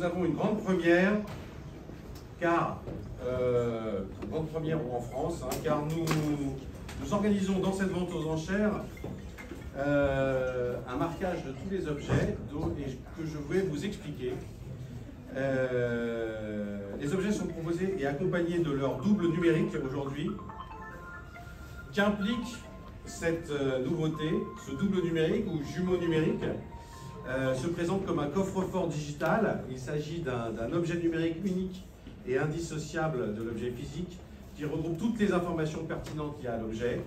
avons une grande première, car une grande première en France, car nous organisons dans cette vente aux enchères un marquage de tous les objets que je vais vous expliquer. Les objets sont proposés et accompagnés de leur double numérique aujourd'hui. Qu'implique cette nouveauté, ce double numérique ou jumeau numérique se présente comme un coffre-fort digital. Il s'agit d'un objet numérique unique et indissociable de l'objet physique qui regroupe toutes les informations pertinentes liées à l'objet,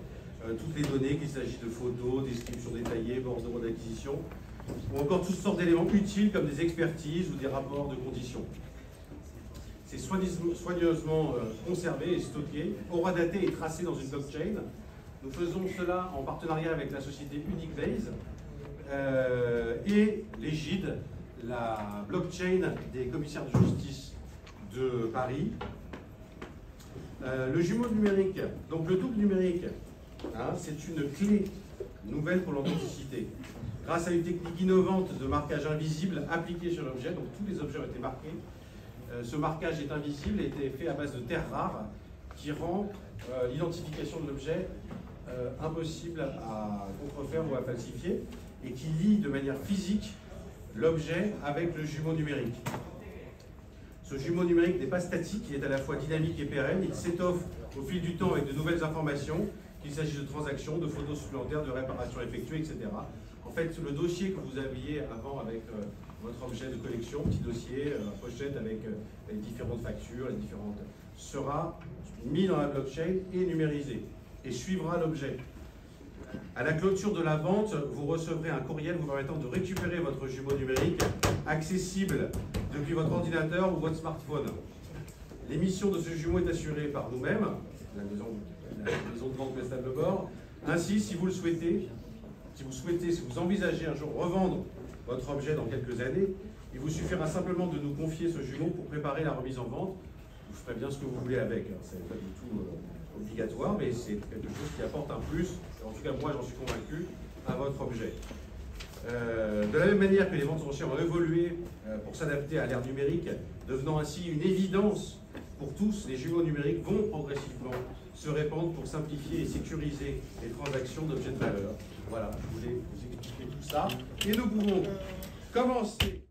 toutes les données, qu'il s'agisse de photos, descriptions détaillées, bordereaux d'acquisition, ou encore toutes sortes d'éléments utiles comme des expertises ou des rapports de conditions. C'est soigneusement conservé et stocké, aura daté et tracé dans une blockchain. Nous faisons cela en partenariat avec la société Unicbase et l'égide, la blockchain des commissaires de justice de Paris. Le jumeau numérique, donc le double numérique, c'est une clé nouvelle pour l'authenticité. Grâce à une technique innovante de marquage invisible appliquée sur l'objet, donc tous les objets ont été marqués. Ce marquage est invisible et été fait à base de terres rares qui rend l'identification de l'objet impossible à contrefaire ou à falsifier et qui lie de manière physique l'objet avec le jumeau numérique. Ce jumeau numérique n'est pas statique, il est à la fois dynamique et pérenne, il s'étoffe au fil du temps avec de nouvelles informations, qu'il s'agisse de transactions, de photos supplémentaires, de réparations effectuées, etc. En fait, le dossier que vous aviez avant avec votre objet de collection, petit dossier, pochette avec les différentes factures, les différentes, sera mis dans la blockchain et numérisé et suivra l'objet. À la clôture de la vente, vous recevrez un courriel vous permettant de récupérer votre jumeau numérique accessible depuis votre ordinateur ou votre smartphone. L'émission de ce jumeau est assurée par nous-mêmes, la maison de vente West Bord. Ainsi, si vous le souhaitez, si vous envisagez un jour revendre votre objet dans quelques années, il vous suffira simplement de nous confier ce jumeau pour préparer la remise en vente. Vous ferez bien ce que vous voulez avec, ce n'est pas du tout obligatoire, mais c'est quelque chose qui apporte un plus, en tout cas moi j'en suis convaincu, à votre objet. De la même manière que les ventes aux enchères ont évolué pour s'adapter à l'ère numérique, devenant ainsi une évidence pour tous, les jumeaux numériques vont progressivement se répandre pour simplifier et sécuriser les transactions d'objets de valeur. Voilà, je voulais vous expliquer tout ça. Et nous pouvons commencer.